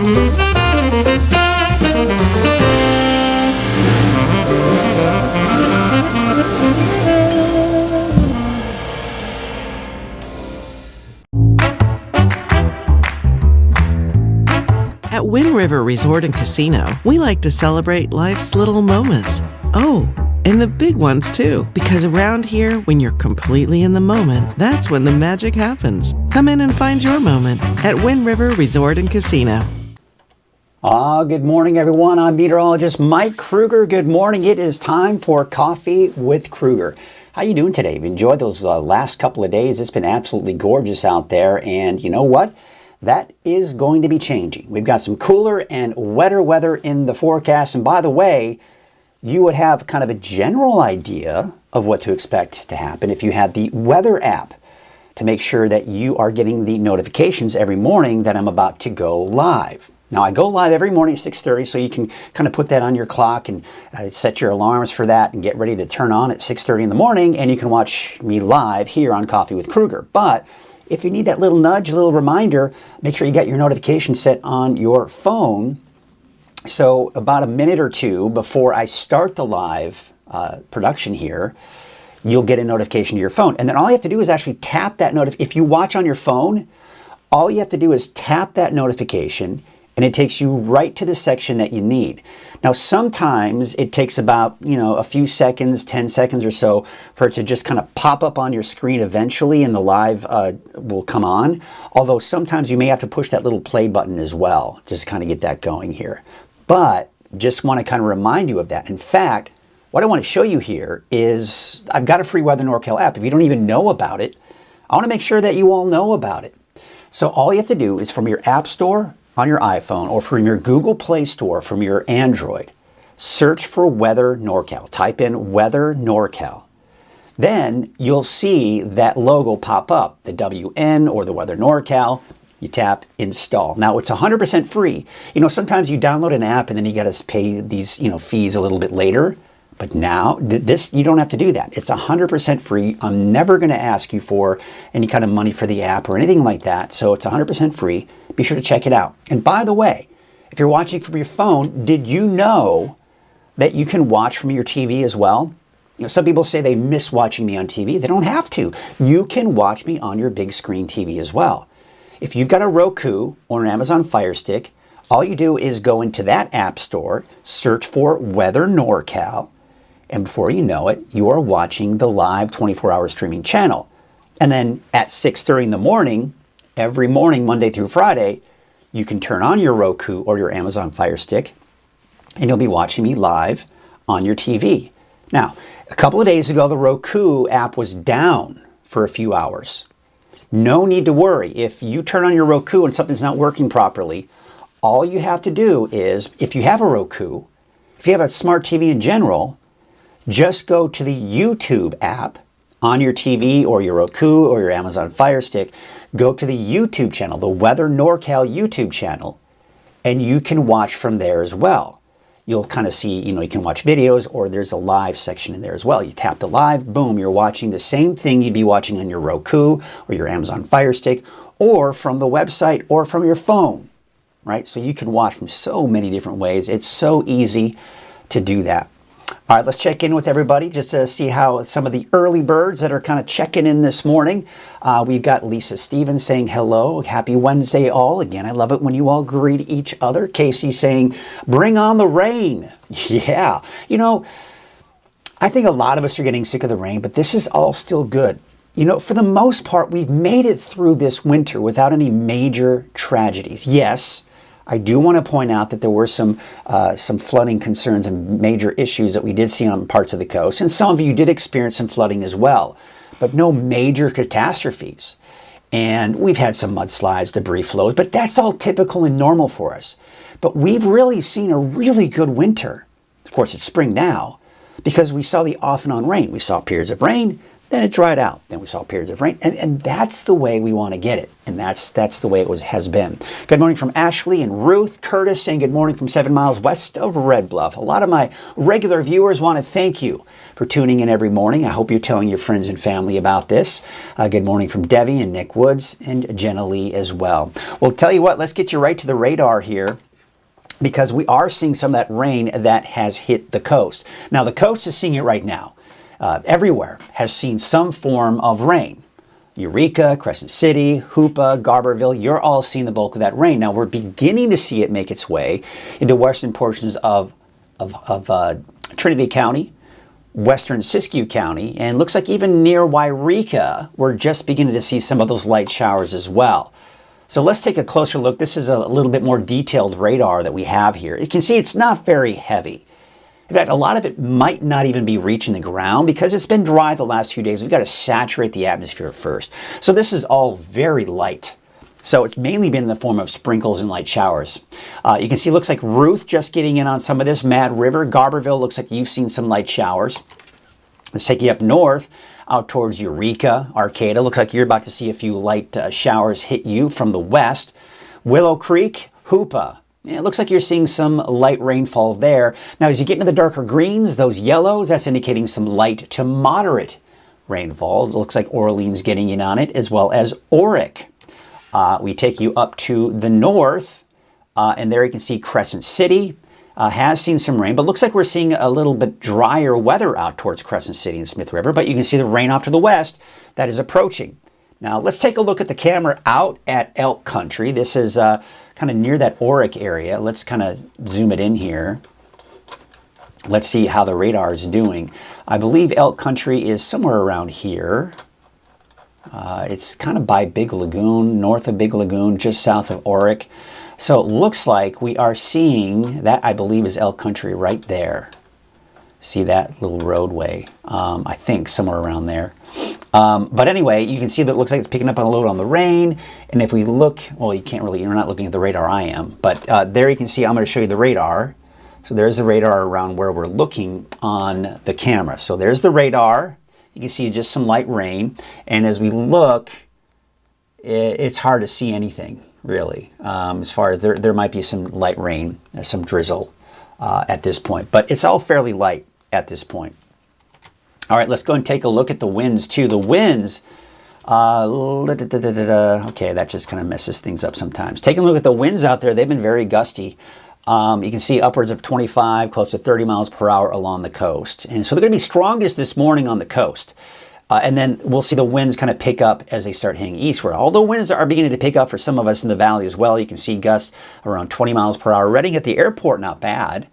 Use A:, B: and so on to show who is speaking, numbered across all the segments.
A: At Wind River Resort and Casino, we like to celebrate life's little moments. Oh, and the big ones too, because around here, when you're completely in the moment, that's when the magic happens. Come in and find your moment at Wind River Resort and Casino.
B: Good morning, everyone. I'm meteorologist Mike Krueger. Good morning. It is time for Coffee with Krueger. How you doing today? Have you enjoyed those last couple of days? It's been absolutely gorgeous out there, and you know what? That is going to be changing. We've got some cooler and wetter weather in the forecast. And by the way, you would have kind of a general idea of what to expect to happen if you had the weather app to make sure that you are getting the notifications every morning that I'm about to go live. Now, I go live every morning at 6:30, so you can kind of put that on your clock and set your alarms for that and get ready to turn on at 6:30 in the morning, and you can watch me live here on Coffee with Krueger. But if you need that little nudge, a little reminder, make sure you get your notification set on your phone. So about a minute or two before I start the live production here, you'll get a notification to your phone. And then all you have to do is actually tap that notification. If you watch on your phone, all you have to do is tap that notification, and it takes you right to the section that you need. Now, sometimes it takes about, a few seconds, 10 seconds or so, for it to just kind of pop up on your screen eventually, and the live will come on. Although sometimes you may have to push that little play button as well, just kind of get that going here. But just want to kind of remind you of that. In fact, what I want to show you here is I've got a free Weather NorCal app. If you don't even know about it, I want to make sure that you all know about it. So all you have to do is from your App Store on your iPhone or from your Google Play Store from your Android, search for Weather NorCal. Type in Weather NorCal. Then you'll see that logo pop up, the WN or the Weather NorCal. You tap install. Now it's 100% free. Sometimes you download an app and then you got to pay these, fees a little bit later. But now, this, you don't have to do that. It's 100% free. I'm never going to ask you for any kind of money for the app or anything like that. So it's 100% free. Be sure to check it out. And by the way, if you're watching from your phone, did you know that you can watch from your TV as well? Some people say they miss watching me on TV. They don't have to. You can watch me on your big screen TV as well. If you've got a Roku or an Amazon Fire Stick, all you do is go into that app store, search for Weather NorCal, and before you know it, you are watching the live 24-hour streaming channel. And then at 6:30 in the morning, every morning, Monday through Friday, you can turn on your Roku or your Amazon Fire Stick, and you'll be watching me live on your TV. Now, a couple of days ago, the Roku app was down for a few hours. No need to worry. If you turn on your Roku and something's not working properly, all you have to do is, if you have a Roku, if you have a smart TV in general, just go to the YouTube app on your TV or your Roku or your Amazon Fire Stick. Go to the YouTube channel, the Weather NorCal YouTube channel, and you can watch from there as well. You'll kind of see, you can watch videos, or there's a live section in there as well. You tap the live, boom, you're watching the same thing you'd be watching on your Roku or your Amazon Fire Stick, or from the website or from your phone, right? So you can watch from so many different ways. It's so easy to do that. All right, let's check in with everybody just to see how some of the early birds that are kind of checking in this morning. We've got Lisa Stevens saying hello. Happy Wednesday all. Again, I love it when you all greet each other. Casey saying, bring on the rain. Yeah. I think a lot of us are getting sick of the rain, but this is all still good. For the most part, we've made it through this winter without any major tragedies. Yes, I do want to point out that there were some flooding concerns and major issues that we did see on parts of the coast. And some of you did experience some flooding as well, but no major catastrophes. And we've had some mudslides, debris flows, but that's all typical and normal for us. But we've really seen a really good winter. Of course, it's spring now, because we saw the off and on rain. We saw periods of rain, Then it dried out. Then we saw periods of rain. And that's the way we want to get it. And that's the way it has been. Good morning from Ashley and Ruth. Curtis saying good morning from 7 miles west of Red Bluff. A lot of my regular viewers want to thank you for tuning in every morning. I hope you're telling your friends and family about this. Good morning from Debbie and Nick Woods and Jenna Lee as well. Well, tell you what, let's get you right to the radar here, because we are seeing some of that rain that has hit the coast. Now, the coast is seeing it right now. Everywhere has seen some form of rain. Eureka, Crescent City, Hoopa, Garberville, you're all seeing the bulk of that rain. Now, we're beginning to see it make its way into western portions of Trinity County, western Siskiyou County, and looks like even near Eureka, we're just beginning to see some of those light showers as well. So let's take a closer look. This is a little bit more detailed radar that we have here. You can see it's not very heavy. In fact, a lot of it might not even be reaching the ground because it's been dry the last few days. We've got to saturate the atmosphere first. So this is all very light. So it's mainly been in the form of sprinkles and light showers. You can see it looks like Ruth just getting in on some of this. Mad River, Garberville, looks like you've seen some light showers. Let's take you up north, out towards Eureka, Arcata. Looks like you're about to see a few light showers hit you from the west. Willow Creek, Hoopa. It looks like you're seeing some light rainfall there. Now, as you get into the darker greens, those yellows, that's indicating some light to moderate rainfall. It looks like Orleans getting in on it, as well as Orick. We take you up to the north, and there you can see Crescent City has seen some rain, but looks like we're seeing a little bit drier weather out towards Crescent City and Smith River, but you can see the rain off to the west that is approaching. Now, let's take a look at the camera out at Elk Country. This is kind of near that Orick area. Let's kind of zoom it in here. Let's see how the radar is doing. I believe Elk Country is somewhere around here. It's kind of by Big Lagoon, north of Big Lagoon, just south of Orick. So it looks like we are seeing that, I believe, is Elk Country right there. See that little roadway, I think, somewhere around there. But anyway, you can see that it looks like it's picking up a little on the rain. And if we look, well, you can't really, you're not looking at the radar, I am. But there you can see, I'm going to show you the radar. So there's the radar around where we're looking on the camera. So there's the radar. You can see just some light rain. And as we look, it's hard to see anything, really. As far as there might be some light rain, some drizzle at this point. But it's all fairly light at this point. All right, let's go and take a look at the winds too. The winds, okay, that just kind of messes things up sometimes. Taking a look at the winds out there, they've been very gusty. You can see upwards of 25, close to 30 miles per hour along the coast. And so they're going to be strongest this morning on the coast. And then we'll see the winds kind of pick up as they start heading eastward. Although winds are beginning to pick up for some of us in the valley as well. You can see gusts around 20 miles per hour. Reading at the airport, not bad.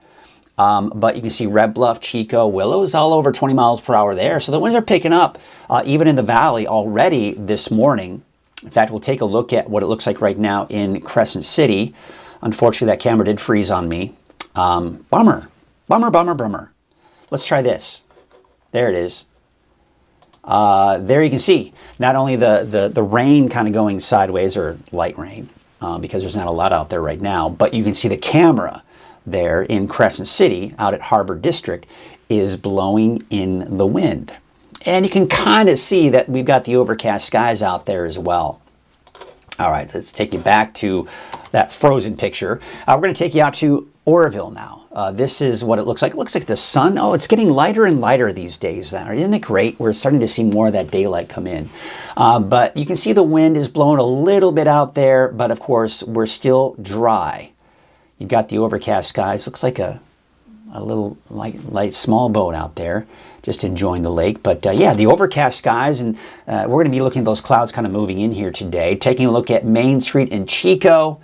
B: But you can see Red Bluff, Chico, Willows, all over 20 miles per hour there. So the winds are picking up even in the valley already this morning. In fact, we'll take a look at what it looks like right now in Crescent City. Unfortunately, that camera did freeze on me. Bummer. Let's try this. There it is. There you can see not only the rain kind of going sideways, or light rain, because there's not a lot out there right now, but you can see the camera there in Crescent City out at Harbor District is blowing in the wind. And you can kind of see that we've got the overcast skies out there as well. All right, let's take you back to that frozen picture. We're going to take you out to Oroville now. This is what it looks like. It looks like the sun, it's getting lighter and lighter these days now. Isn't it great? We're starting to see more of that daylight come in. But you can see the wind is blowing a little bit out there, but of course, we're still dry. You've got the overcast skies. Looks like a little light small boat out there, just enjoying the lake. But yeah, the overcast skies, and we're going to be looking at those clouds kind of moving in here today. Taking a look at Main Street in Chico.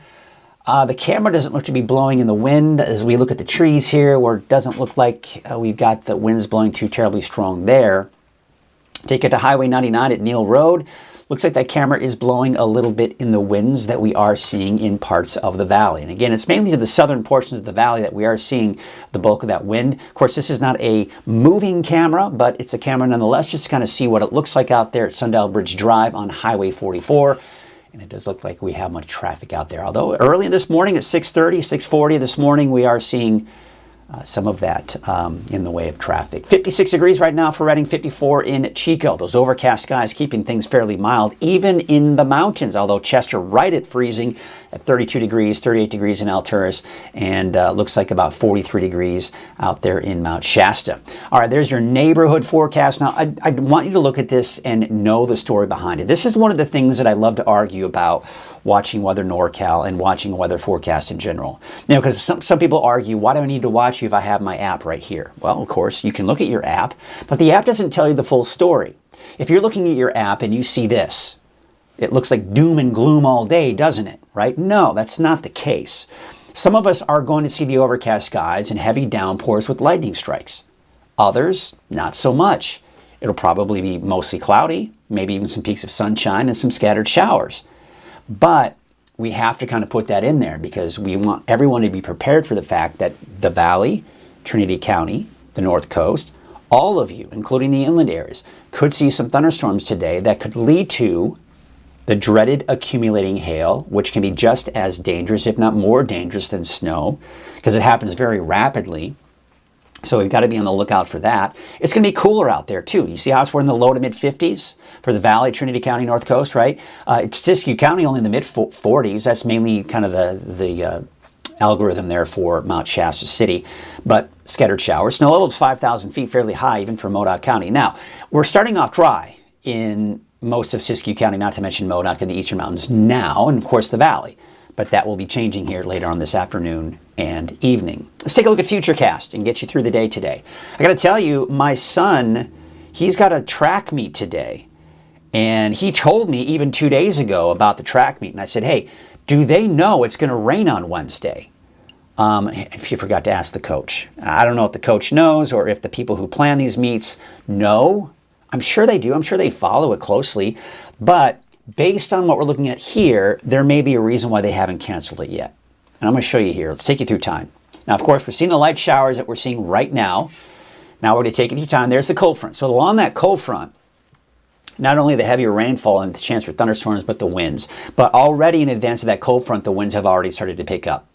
B: The camera doesn't look to be blowing in the wind as we look at the trees here, where it doesn't look like we've got the winds blowing too terribly strong there. Take it to Highway 99 at Neal Road. Looks like that camera is blowing a little bit in the winds that we are seeing in parts of the valley. And again, it's mainly to the southern portions of the valley that we are seeing the bulk of that wind. Of course, this is not a moving camera, but it's a camera nonetheless, just to kind of see what it looks like out there at Sundial Bridge Drive on Highway 44. And it does look like we have much traffic out there. Although early this morning at 6:30, 6:40 this morning, we are seeing some of that in the way of traffic. 56 degrees right now for Redding, 54 in Chico. Those overcast skies keeping things fairly mild, even in the mountains, although Chester right at freezing at 32 degrees, 38 degrees in Alturas, and looks like about 43 degrees out there in Mount Shasta. All right, there's your neighborhood forecast. Now, I want you to look at this and know the story behind it. This is one of the things that I love to argue about watching Weather NorCal and watching weather forecast in general. You know, because some people argue, why do I need to watch you if I have my app right here? Well, of course, you can look at your app, but the app doesn't tell you the full story. If you're looking at your app and you see this, it looks like doom and gloom all day, doesn't it? Right? No, that's not the case. Some of us are going to see the overcast skies and heavy downpours with lightning strikes. Others, not so much. It'll probably be mostly cloudy, maybe even some peaks of sunshine and some scattered showers. But we have to kind of put that in there because we want everyone to be prepared for the fact that the Valley, Trinity County, the North Coast, all of you, including the inland areas, could see some thunderstorms today that could lead to the dreaded accumulating hail, which can be just as dangerous, if not more dangerous than snow, because it happens very rapidly. So we've got to be on the lookout for that. It's going to be cooler out there too. You see how we're in the low to mid 50s for the Valley, Trinity County, North Coast, right? Siskiyou County only in the mid 40s. That's mainly kind of the algorithm there for Mount Shasta City. But scattered showers. Snow level is 5,000 feet, fairly high even for Modoc County. Now, we're starting off dry in most of Siskiyou County, not to mention Modoc and the Eastern Mountains now, and of course the Valley. But that will be changing here later on this afternoon and evening. Let's take a look at Futurecast and get you through the day today. I got to tell you, my son, he's got a track meet today. And he told me even 2 days ago about the track meet. And I said, hey, do they know it's going to rain on Wednesday? If you forgot to ask the coach. I don't know if the coach knows or if the people who plan these meets know. I'm sure they do. I'm sure they follow it closely. But based on what we're looking at here, there may be a reason why they haven't canceled it yet. And I'm going to show you here. Let's take you through time. Now, of course, we're seeing the light showers that we're seeing right now. Now we're going to take you through time. There's the cold front. So along that cold front, not only the heavier rainfall and the chance for thunderstorms, but the winds. But already in advance of that cold front, the winds have already started to pick up.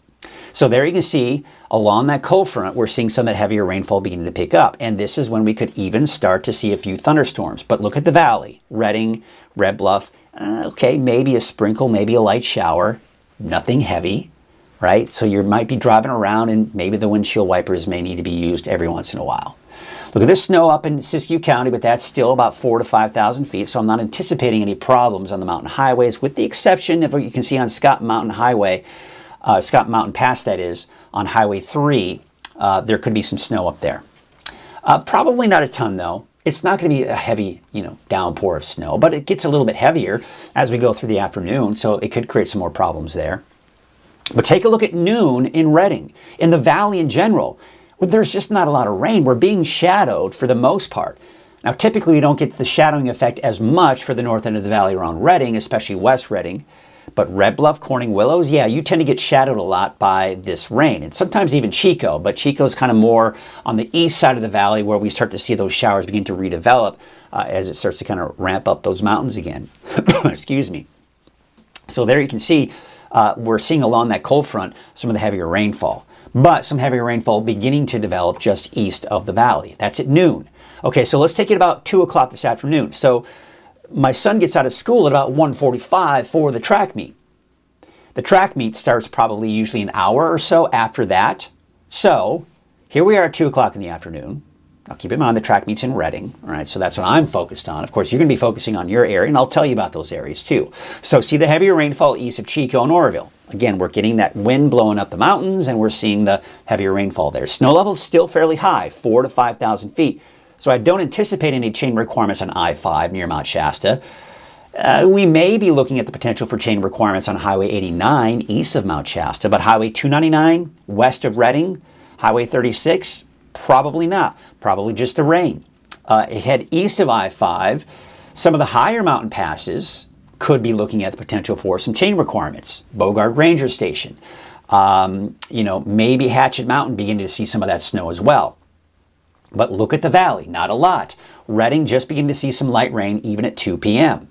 B: So there you can see along that cold front, we're seeing some of that heavier rainfall beginning to pick up. And this is when we could even start to see a few thunderstorms. But look at the Valley, Redding, Red Bluff. Okay, maybe a sprinkle, maybe a light shower, nothing heavy, right? So you might be driving around and maybe the windshield wipers may need to be used every once in a while. Look at this snow up in Siskiyou County, but that's still about 4,000 to 5,000 feet, so I'm not anticipating any problems on the mountain highways, with the exception of what you can see on Scott Mountain Highway, Scott Mountain Pass, that is, on Highway 3. There could be some snow up there. Probably not a ton, though. It's not going to be a heavy, downpour of snow, but it gets a little bit heavier as we go through the afternoon, so it could create some more problems there. But take a look at noon in Redding. In the Valley in general, there's just not a lot of rain. We're being shadowed for the most part. Now, typically, we don't get the shadowing effect as much for the north end of the valley around Redding, especially West Redding. But Red Bluff, Corning, Willows, yeah, you tend to get shadowed a lot by this rain. And sometimes even Chico, but Chico's kind of more on the east side of the valley where we start to see those showers begin to redevelop as it starts to kind of ramp up those mountains again. Excuse me. So there you can see we're seeing along that cold front some of the heavier rainfall. But some heavier rainfall beginning to develop just east of the valley. That's at noon. Okay, so let's take it about 2 o'clock this afternoon. So my son gets out of school at about 1:45 for the track meet. The track meet starts probably usually an hour or so after that. So here we are at 2 o'clock in the afternoon. Now keep in mind the track meet's in Redding. All right, so that's what I'm focused on. Of course, you're going to be focusing on your area, and I'll tell you about those areas too. So see the heavier rainfall east of Chico and Oroville. Again, we're getting that wind blowing up the mountains, and we're seeing the heavier rainfall there. Snow level is still fairly high, 4,000 to 5,000 feet. So I don't anticipate any chain requirements on I-5 near Mount Shasta. We may be looking at the potential for chain requirements on Highway 89 east of Mount Shasta, but Highway 299 west of Redding, Highway 36, probably not. Probably just the rain. Head east of I-5, some of the higher mountain passes could be looking at the potential for some chain requirements. Bogart Ranger Station, maybe Hatchet Mountain beginning to see some of that snow as well. But look at the valley, not a lot. Redding just beginning to see some light rain even at 2 p.m.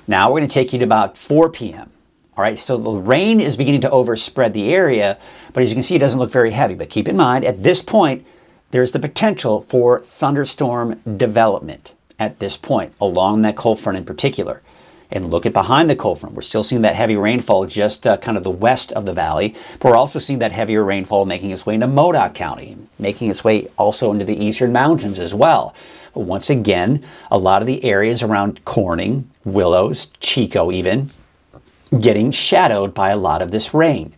B: Now we're going to take you to about 4 p.m. All right, so the rain is beginning to overspread the area, but as you can see, it doesn't look very heavy. But keep in mind, at this point, there's the potential for thunderstorm development at this point, along that cold front in particular. And look at behind the cold front. We're still seeing that heavy rainfall just kind of the west of the valley, but we're also seeing that heavier rainfall making its way into Modoc County, making its way also into the eastern mountains as well. But once again, a lot of the areas around Corning, Willows, Chico even, getting shadowed by a lot of this rain.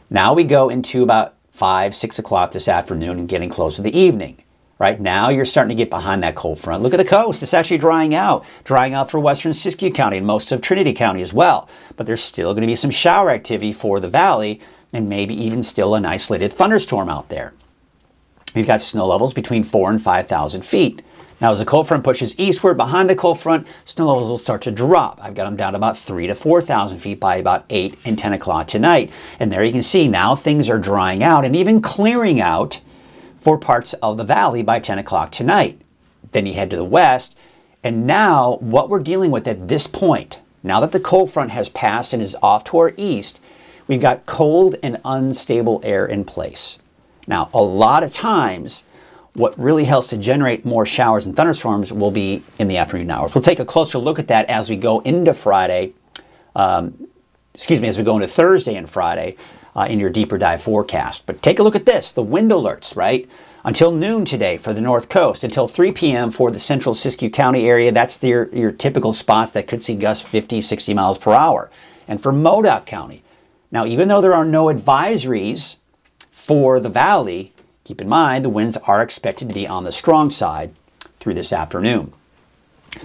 B: Now we go into about 5, 6 o'clock this afternoon and getting close to the evening. Right now you're starting to get behind that cold front. Look at the coast. It's actually drying out for western Siskiyou County and most of Trinity County as well. But there's still going to be some shower activity for the valley and maybe even still an isolated thunderstorm out there. We've got snow levels between 4,000 and 5,000 feet. Now, as the cold front pushes eastward behind the cold front, snow levels will start to drop. I've got them down to about 3,000 to 4,000 feet by about 8 and 10 o'clock tonight. And there you can see now things are drying out and even clearing out for parts of the valley by 10 o'clock tonight. Then you head to the west. And now what we're dealing with at this point, now that the cold front has passed and is off to our east, we've got cold and unstable air in place. Now, a lot of times, what really helps to generate more showers and thunderstorms will be in the afternoon hours. We'll take a closer look at that as we go into as we go into Thursday and Friday in your deeper dive forecast. But take a look at this, the wind alerts, right? Until noon today for the North Coast, until 3 p.m. for the central Siskiyou County area, that's your typical spots that could see gusts 50, 60 miles per hour. And for Modoc County, now even though there are no advisories for the valley, keep in mind, the winds are expected to be on the strong side through this afternoon.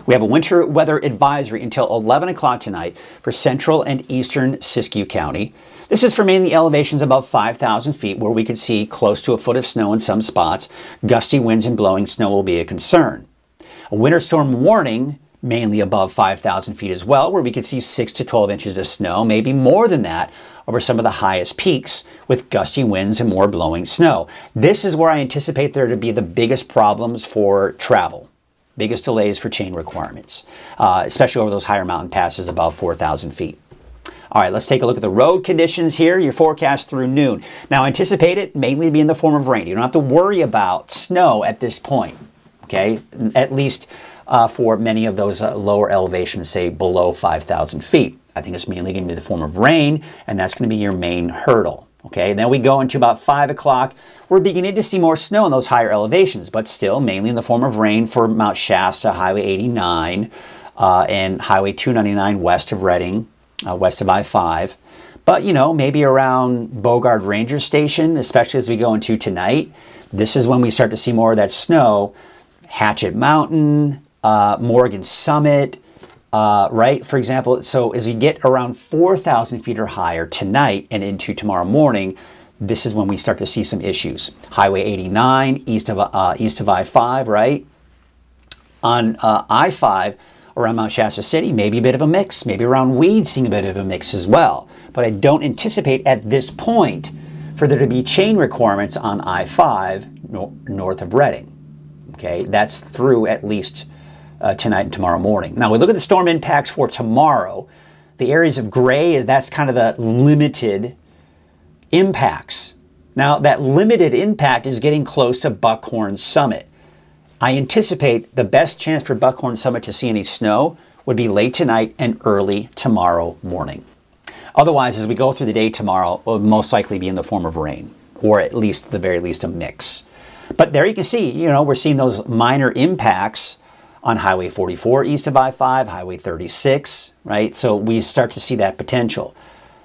B: We have a winter weather advisory until 11 o'clock tonight for central and eastern Siskiyou County. This is for mainly elevations above 5,000 feet where we could see close to a foot of snow in some spots. Gusty winds and blowing snow will be a concern. A winter storm warning mainly above 5,000 feet as well, where we could see 6 to 12 inches of snow, maybe more than that, over some of the highest peaks with gusty winds and more blowing snow. This is where I anticipate there to be the biggest problems for travel, biggest delays for chain requirements, especially over those higher mountain passes above 4,000 feet. All right, let's take a look at the road conditions here, your forecast through noon. Now, anticipate it mainly to be in the form of rain. You don't have to worry about snow at this point, okay? At least for many of those lower elevations, say below 5,000 feet. I think it's mainly going to be the form of rain, and that's going to be your main hurdle. Okay, then we go into about 5 o'clock. We're beginning to see more snow in those higher elevations, but still mainly in the form of rain for Mount Shasta, Highway 89, and Highway 299 west of Reading, west of I-5. But, you know, maybe around Bogard Ranger Station, especially as we go into tonight, this is when we start to see more of that snow. Hatchet Mountain, Morgan Summit, right? For example, so as you get around 4,000 feet or higher tonight and into tomorrow morning, this is when we start to see some issues. Highway 89, east of I-5, right? On I-5, around Mount Shasta City, maybe a bit of a mix. Maybe around Weed, seeing a bit of a mix as well. But I don't anticipate at this point for there to be chain requirements on I-5 north of Reading. Okay, that's through at least tonight and tomorrow morning. Now we look at the storm impacts for tomorrow. The areas of gray, that's kind of the limited impacts. Now that limited impact is getting close to Buckhorn Summit. I anticipate the best chance for Buckhorn Summit to see any snow would be late tonight and early tomorrow morning. Otherwise, as we go through the day tomorrow, it will most likely be in the form of rain, or at least, at the very least, a mix. But there you can see, you know, we're seeing those minor impacts on Highway 44 east of I-5, Highway 36, right? So we start to see that potential.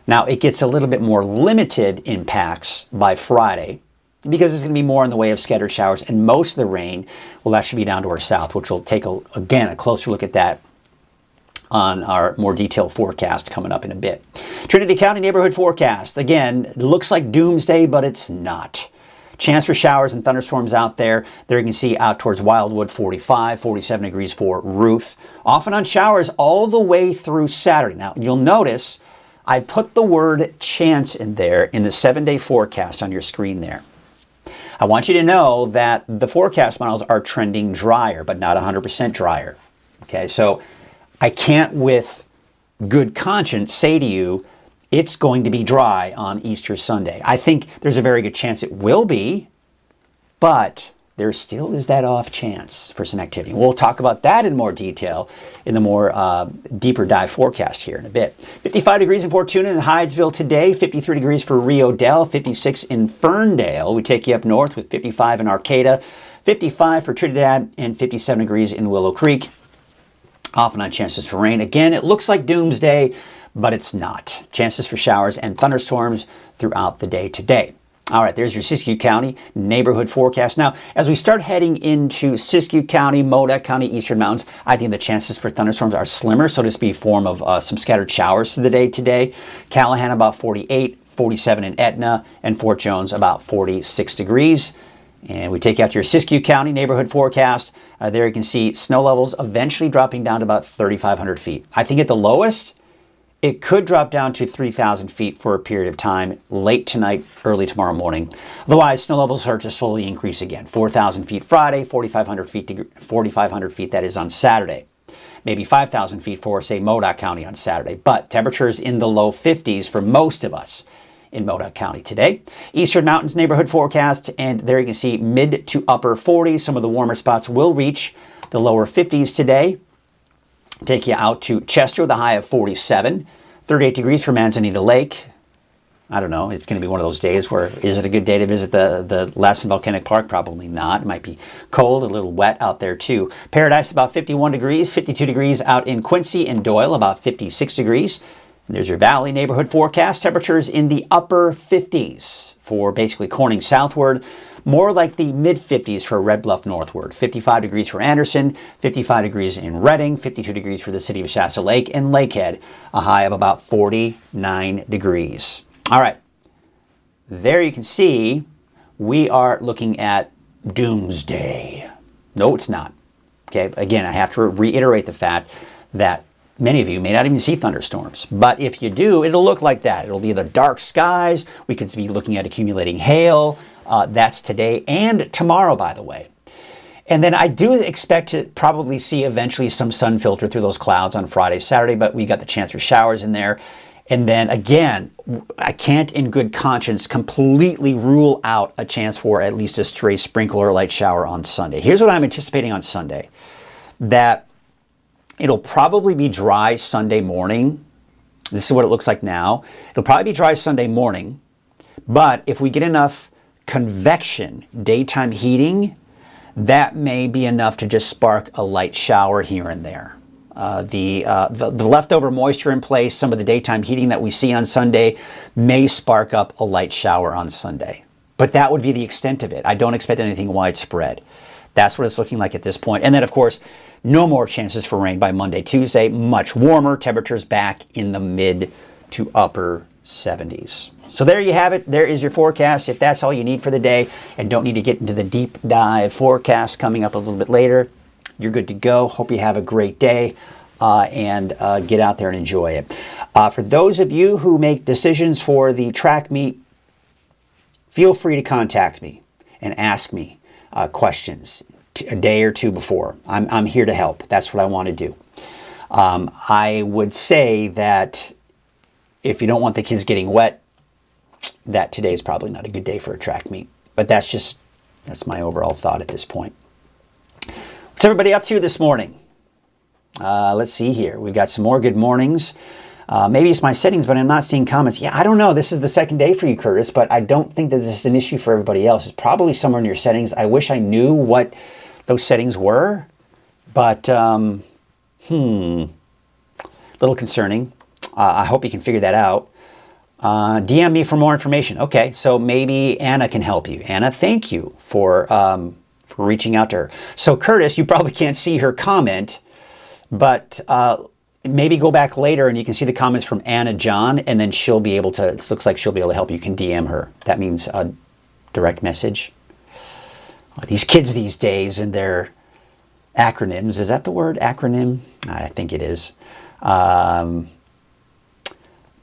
B: Now, it gets a little bit more limited impacts by Friday because it's going to be more in the way of scattered showers, and most of the rain will actually be down to our south, which we'll take, again, a closer look at that on our more detailed forecast coming up in a bit. Trinity County neighborhood forecast. Again, it looks like doomsday, but it's not. Chance for showers and thunderstorms out there. There you can see out towards Wildwood, 45, 47 degrees for Ruth. Off and on showers all the way through Saturday. Now, you'll notice I put the word chance in there in the 7-day forecast on your screen there. I want you to know that the forecast models are trending drier, but not 100% drier. Okay, so I can't with good conscience say to you it's going to be dry on Easter Sunday. I think there's a very good chance it will be, but there still is that off chance for some activity. We'll talk about that in more detail in the more deeper dive forecast here in a bit. 55 degrees in Fortuna and Hydesville today, 53 degrees for Rio Dell, 56 in Ferndale. We take you up north with 55 in Arcata, 55 for Trinidad, and 57 degrees in Willow Creek. Off and on chances for rain. Again, it looks like doomsday, but it's not. Chances for showers and thunderstorms throughout the day today. All right, there's your Siskiyou County neighborhood forecast. Now, as we start heading into Siskiyou County, Modoc County, Eastern Mountains, I think the chances for thunderstorms are slimmer, so to speak, form of some scattered showers through the day today. Callahan about 48, 47 in Etna, and Fort Jones about 46 degrees. And we take you out to your Siskiyou County neighborhood forecast. There you can see snow levels eventually dropping down to about 3,500 feet. I think at the lowest, it could drop down to 3,000 feet for a period of time late tonight, early tomorrow morning. Otherwise, snow levels start to slowly increase again. 4,000 feet Friday, 4,500 feet that is on Saturday. Maybe 5,000 feet for, say, Modoc County on Saturday. But temperatures in the low 50s for most of us in Modoc County today. Eastern Mountains neighborhood forecast, and there you can see mid to upper 40s. Some of the warmer spots will reach the lower 50s today. Take you out to Chester with a high of 47, 38 degrees for Manzanita Lake. I don't know, it's going to be one of those days where, is it a good day to visit the Lassen Volcanic Park? Probably not. It might be cold, a little wet out there too. Paradise about 51 degrees, 52 degrees out in Quincy and Doyle, about 56 degrees. And there's your Valley neighborhood forecast. Temperatures in the upper 50s for basically Corning southward. More like the mid-50s for Red Bluff northward. 55 degrees for Anderson, 55 degrees in Redding, 52 degrees for the city of Shasta Lake, and Lakehead, a high of about 49 degrees. All right, there you can see we are looking at doomsday. No, it's not. Okay, again, I have to reiterate the fact that many of you may not even see thunderstorms, but if you do, it'll look like that. It'll be the dark skies. We could be looking at accumulating hail. That's today and tomorrow, by the way. And then I do expect to probably see eventually some sun filter through those clouds on Friday, Saturday, but we got the chance for showers in there. And then again, I can't in good conscience completely rule out a chance for at least a stray sprinkle or light shower on Sunday. Here's what I'm anticipating on Sunday. That it'll probably be dry Sunday morning. This is what it looks like now. It'll probably be dry Sunday morning, but if we get enough convection, daytime heating, that may be enough to just spark a light shower here and there. The leftover moisture in place, some of the daytime heating that we see on Sunday may spark up a light shower on Sunday. But that would be the extent of it. I don't expect anything widespread. That's what it's looking like at this point. And then, of course, no more chances for rain by Monday, Tuesday. Much warmer, temperatures back in the mid to upper 70s. So there you have it. There is your forecast. If that's all you need for the day and don't need to get into the deep dive forecast coming up a little bit later, you're good to go. Hope you have a great day and get out there and enjoy it. For those of you who make decisions for the track meet, feel free to contact me and ask me questions a day or two before. I'm here to help. That's what I want to do. I would say that if you don't want the kids getting wet, that today is probably not a good day for a track meet. But that's my overall thought at this point. What's everybody up to this morning? Let's see here. We've got some more good mornings. Maybe it's my settings, but I'm not seeing comments. Yeah, I don't know. This is the second day for you, Curtis, but I don't think that this is an issue for everybody else. It's probably somewhere in your settings. I wish I knew what those settings were, but little concerning. I hope you can figure that out. DM me for more information. Okay, so maybe Anna can help you. Anna, thank you for reaching out to her. So Curtis, you probably can't see her comment, but maybe go back later and you can see the comments from Anna John, and then she'll be able to, it looks like she'll be able to help you. You can DM her. That means a direct message. These kids these days and their acronyms, is that the word, acronym? I think it is.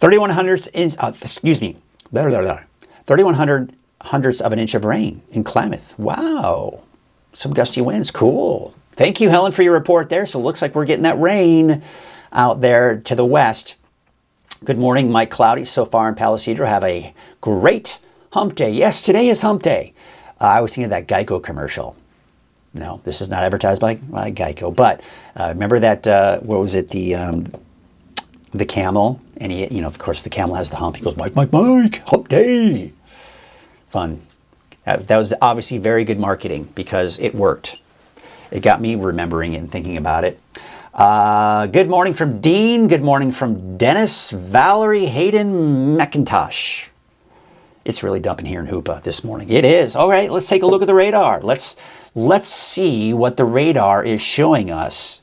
B: 31 hundredths, 31 hundredths of an inch of rain in Klamath. Wow. Some gusty winds. Cool. Thank you, Helen, for your report there. So it looks like we're getting that rain out there to the west. Good morning, Mike Cloudy. So far in Palisadro, have a great hump day. Yes, today is hump day. I was thinking of that Geico commercial. No, this is not advertised by Geico, but remember that, what was it, the camel? And he, you know, of course, the camel has the hump. He goes, Mike, Mike, Mike, hump day. Fun. That was obviously very good marketing because it worked. It got me remembering and thinking about it. Good morning from Dean. Good morning from Dennis, Valerie, Hayden, McIntosh. It's really dumping here in Hoopa this morning. It is. All right, let's take a look at the radar. Let's see what the radar is showing us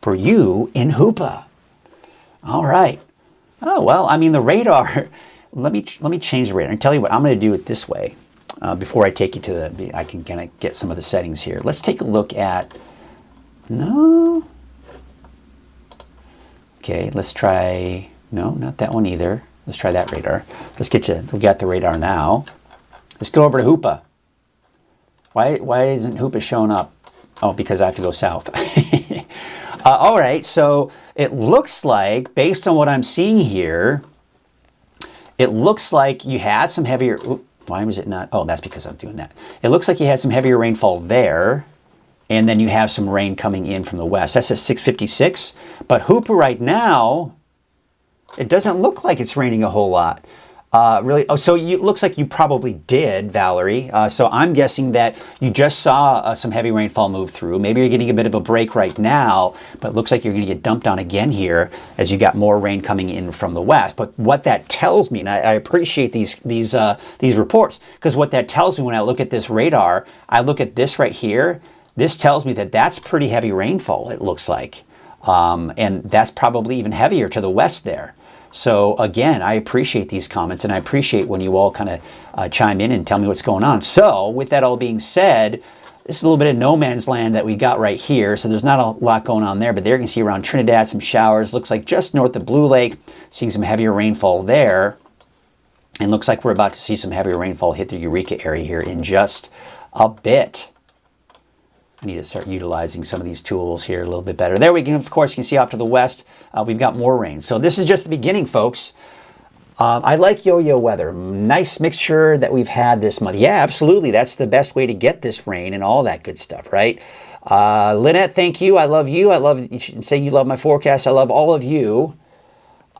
B: for you in Hoopa. All right. Oh, well, I mean, the radar, let me change the radar and tell you what, I'm going to do it this way. Before I take you to I can kind of get some of the settings here. Let's take a look at, no. Okay, let's try, no, not that one either. Let's try that radar. Let's get you, we got the radar now. Let's go over to Hoopa. Why isn't Hoopa showing up? Oh, because I have to go south. All right, so it looks like, based on what I'm seeing here, it looks like you had some heavier, why was it not? Oh, that's because I'm doing that. It looks like you had some heavier rainfall there, and then you have some rain coming in from the west. That's at 6:56, but Hoopa right now, it doesn't look like it's raining a whole lot. Really? Oh, so it looks like you probably did, Valerie. So I'm guessing that you just saw some heavy rainfall move through. Maybe you're getting a bit of a break right now, but it looks like you're going to get dumped on again here as you got more rain coming in from the west. But what that tells me, and I appreciate these reports, because what that tells me when I look at this radar, I look at this right here. This tells me that that's pretty heavy rainfall, it looks like. And that's probably even heavier to the west there. So again, I appreciate these comments, and I appreciate when you all kind of chime in and tell me what's going on. So with that all being said, this is a little bit of no man's land that we got right here. So there's not a lot going on there, but there you can see around Trinidad some showers. Looks like just north of Blue Lake, seeing some heavier rainfall there. And looks like we're about to see some heavier rainfall hit the Eureka area here in just a bit. I need to start utilizing some of these tools here a little bit better. There we go. Of course, you can see off to the west, we've got more rain. So this is just the beginning, folks. I like yo-yo weather. Nice mixture that we've had this month. Yeah, absolutely. That's the best way to get this rain and all that good stuff, right? Lynette, thank you. I love you. I love you should say you love my forecast. I love all of you.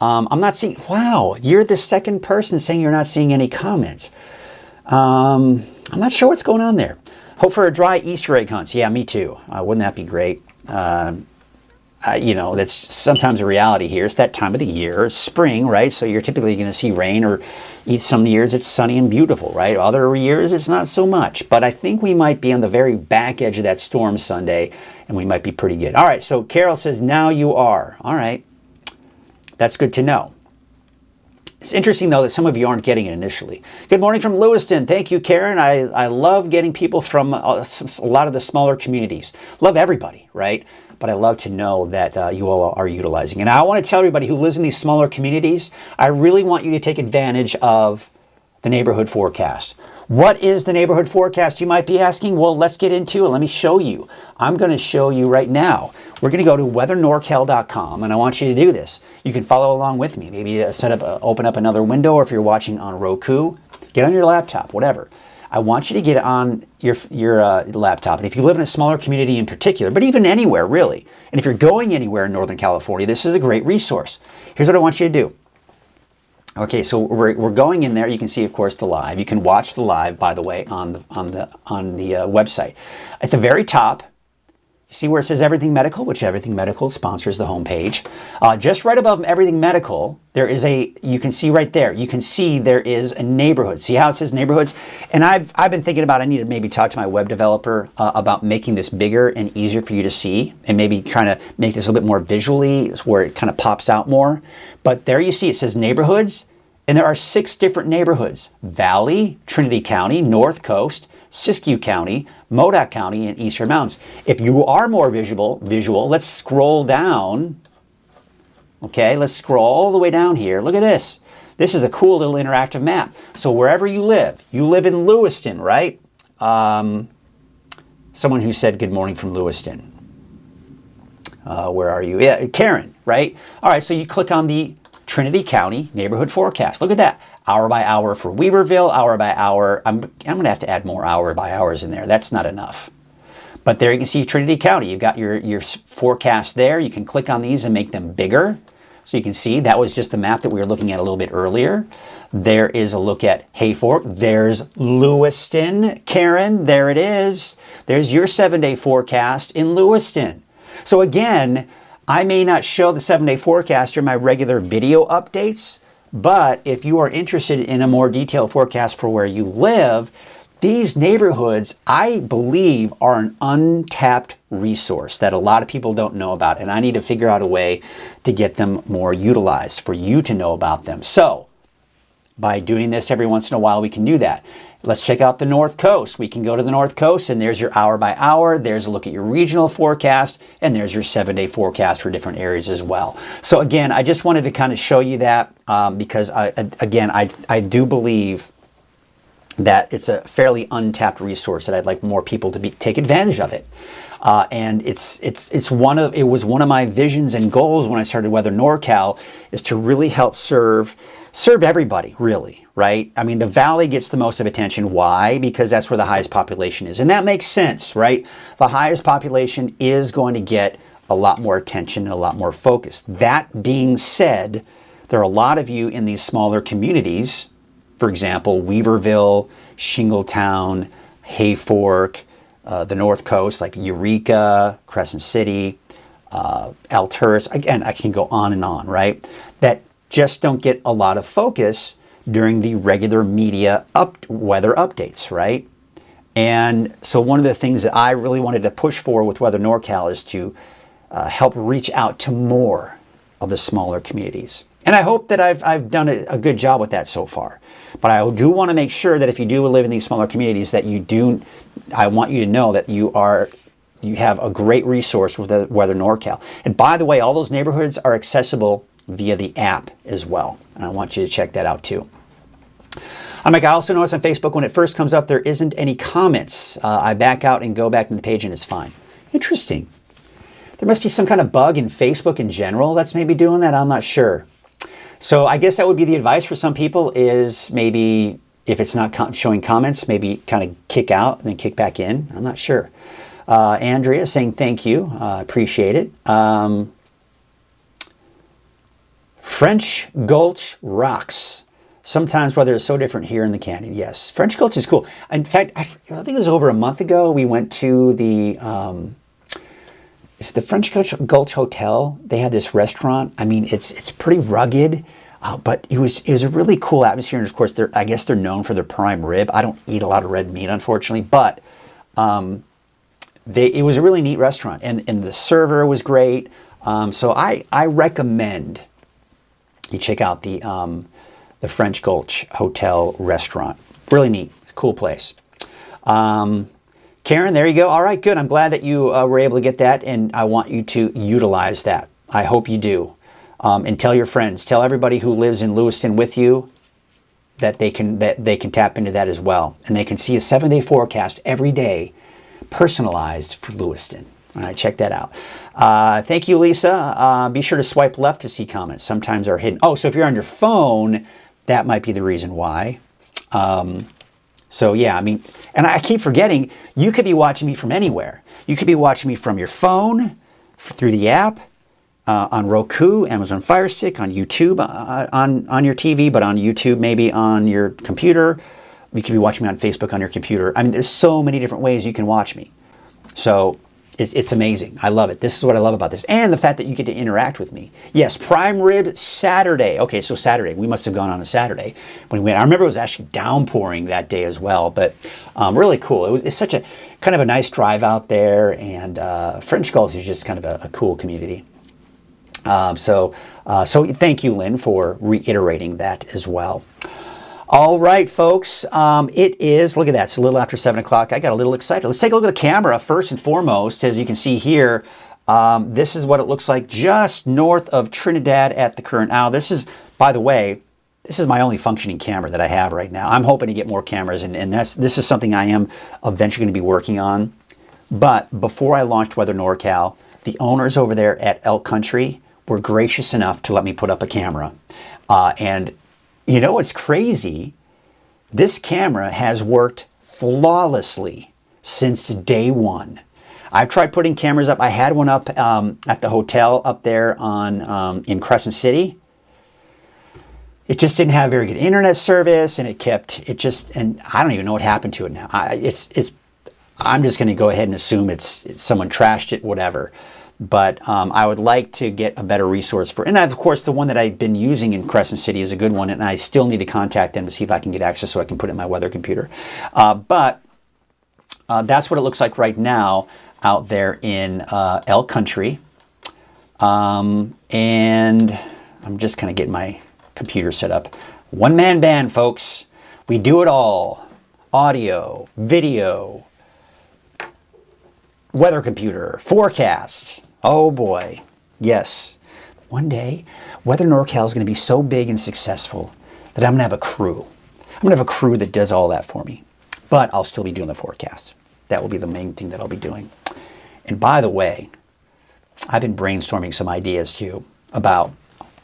B: I'm not seeing, wow, you're the second person saying you're not seeing any comments. I'm not sure what's going on there. Hope for a dry Easter egg hunt. Yeah, me too. Wouldn't that be great? You know, that's sometimes a reality here. It's that time of the year, it's spring, right? So you're typically going to see rain, or some years it's sunny and beautiful, right? Other years it's not so much. But I think we might be on the very back edge of that storm Sunday, and we might be pretty good. All right, so Carol says, now you are. All right, that's good to know. It's interesting, though, that some of you aren't getting it initially. Good morning from Lewiston. Thank you, Karen. I love getting people from a lot of the smaller communities. Love everybody, right? But I love to know that you all are utilizing. And I want to tell everybody who lives in these smaller communities, I really want you to take advantage of the neighborhood forecast. What is the neighborhood forecast, you might be asking? Well, let's get into it. Let me show you. I'm going to show you right now. We're going to go to weathernorcal.com, and I want you to do this. You can follow along with me. Maybe open up another window, or if you're watching on Roku, get on your laptop, whatever. I want you to get on your laptop. And if you live in a smaller community in particular, but even anywhere, really, and if you're going anywhere in Northern California, this is a gregreat resource. Here's what I want you to do. Okay, so we're going in there. You can see, of course, the live. You can watch the live, by the way, on the website. At the very top, you see where it says Everything Medical, which Everything Medical sponsors the homepage. Just right above Everything Medical, there is you can see right there, you can see there is a neighborhood. See how it says neighborhoods? And I've been thinking about, I need to maybe talk to my web developer about making this bigger and easier for you to see, and maybe trying to make this a little bit more visually, where it kind of pops out more. But there you see it says neighborhoods, and there are 6 different neighborhoods: Valley, Trinity County, North Coast, Siskiyou County, Modoc County, and Eastern Mountains. If you are more visual, let's scroll down. Okay, let's scroll all the way down here. Look at this. This is a cool little interactive map. So wherever you live in Lewiston, right? Someone who said good morning from Lewiston. Where are you? Yeah, Karen, right? All right, so you click on the Trinity County neighborhood forecast. Look at that. Hour by hour for Weaverville, hour by hour. I'm going to have to add more hour by hours in there. That's not enough. But there you can see Trinity County. You've got your forecast there. You can click on these and make them bigger. So you can see that was just the map that we were looking at a little bit earlier. There is a look at Hayfork. There's Lewiston. Karen, there it is. There's your 7-day forecast in Lewiston. So again, I may not show the 7-day forecast during my regular video updates, but if you are interested in a more detailed forecast for where you live, these neighborhoods, I believe, are an untapped resource that a lot of people don't know about, and I need to figure out a way to get them more utilized for you to know about them. So, by doing this every once in a while, we can do that. Let's check out the North Coast. We can go to the North Coast, and there's your hour by hour. There's a look at your regional forecast, and there's your 7-day forecast for different areas as well. So again, I just wanted to kind of show you that because, I do believe that it's a fairly untapped resource that I'd like more people to take advantage of it. And it was one of my visions and goals when I started Weather NorCal, is to really help serve everybody, really, right? I mean, the Valley gets the most of attention. Why? Because that's where the highest population is. And that makes sense, right? The highest population is going to get a lot more attention and a lot more focus. That being said, there are a lot of you in these smaller communities, for example, Weaverville, Shingletown, Hayfork, the North Coast, like Eureka, Crescent City, Alturas. Again, I can go on and on, right? That just don't get a lot of focus during the regular media weather updates, right? And so one of the things that I really wanted to push for with Weather NorCal is to help reach out to more of the smaller communities. And I hope that I've done a good job with that so far. But I do want to make sure that if you do live in these smaller communities, that I want you to know that you have a great resource with the Weather NorCal. And by the way, all those neighborhoods are accessible via the app as well. And I want you to check that out too. I'm Mike. I also notice on Facebook when it first comes up, there isn't any comments. I back out and go back to the page and it's fine. Interesting. There must be some kind of bug in Facebook in general that's maybe doing that. I'm not sure. So I guess that would be the advice for some people, is maybe if it's not showing comments, maybe kind of kick out and then kick back in. I'm not sure. Andrea saying thank you. Appreciate it. French Gulch rocks. Sometimes weather is so different here in the canyon. Yes, French Gulch is cool. In fact, I think it was over a month ago, we went to the French Gulch Hotel. They had this restaurant. I mean, it's pretty rugged, but it was a really cool atmosphere. And of course, I guess they're known for their prime rib. I don't eat a lot of red meat, unfortunately, but it was a really neat restaurant, and the server was great. So I recommend you check out the French Gulch Hotel restaurant. Really neat, cool place. Karen, there you go. All right, good. I'm glad that you were able to get that, and I want you to utilize that. I hope you do. And tell your friends, tell everybody who lives in Lewiston with you that they can tap into that as well, and they can see a 7-day forecast every day, personalized for Lewiston. All right, check that out. Thank you, Lisa. Be sure to swipe left to see comments. Sometimes they're hidden. Oh, so if you're on your phone, that might be the reason why. So yeah, I mean, and I keep forgetting, you could be watching me from anywhere. You could be watching me from your phone, through the app, on Roku, Amazon Fire Stick, on YouTube, on your TV, but on YouTube, maybe on your computer. You could be watching me on Facebook on your computer. I mean, there's so many different ways you can watch me. So it's amazing. I love it. This is what I love about this. And the fact that you get to interact with me. Yes, prime rib Saturday. Okay, so Saturday. We must have gone on a Saturday when we went. I remember it was actually downpouring that day as well, but really cool. It's such a kind of a nice drive out there, and French Gulch is just kind of a cool community. So thank you, Lynn, for reiterating that as well. All right, folks, it is, look at that, it's a little after 7 o'clock. I got a little excited. Let's take a look at the camera first and foremost. As you can see here, this is what it looks like just north of Trinidad at the current hour. This is, by the way, this is my only functioning camera that I have right now. I'm hoping to get more cameras, and this is something I am eventually going to be working on. But before I launched Weather NorCal, the owners over there at Elk Country were gracious enough to let me put up a camera. And you know what's crazy? This camera has worked flawlessly since day one. I've tried putting cameras up. I had one up at the hotel up there on in Crescent City. It just didn't have very good internet service, and and I don't even know what happened to it now. I'm just going to go ahead and assume it's someone trashed it, whatever. But I would like to get a better resource for, and of course the one that I've been using in Crescent City is a good one, and I still need to contact them to see if I can get access so I can put it in my weather computer. But that's what it looks like right now out there in Elk Country. And I'm just kind of getting my computer set up. One-man band, folks. We do it all. Audio, video, weather computer, forecast. Oh boy. Yes. One day, Weather NorCal is going to be so big and successful that I'm going to have a crew. I'm going to have a crew that does all that for me. But I'll still be doing the forecast. That will be the main thing that I'll be doing. And by the way, I've been brainstorming some ideas too about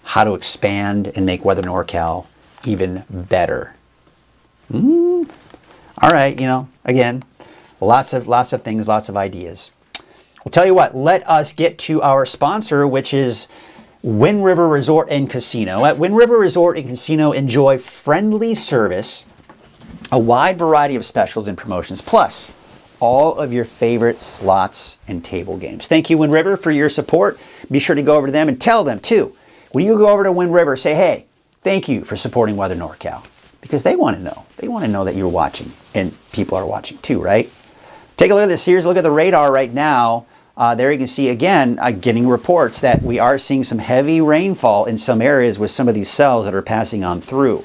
B: how to expand and make Weather NorCal even better. All right, again, lots of things, lots of ideas. Well, tell you what, let us get to our sponsor, which is Wind River Resort and Casino. At Wind River Resort and Casino, enjoy friendly service, a wide variety of specials and promotions, plus all of your favorite slots and table games. Thank you, Wind River, for your support. Be sure to go over to them and tell them, too, when you go over to Wind River, say, hey, thank you for supporting Weather NorCal. Because they want to know. They want to know that you're watching, and people are watching, too, right? Take a look at this. Here's a look at the radar right now. There you can see, again, getting reports that we are seeing some heavy rainfall in some areas with some of these cells that are passing on through.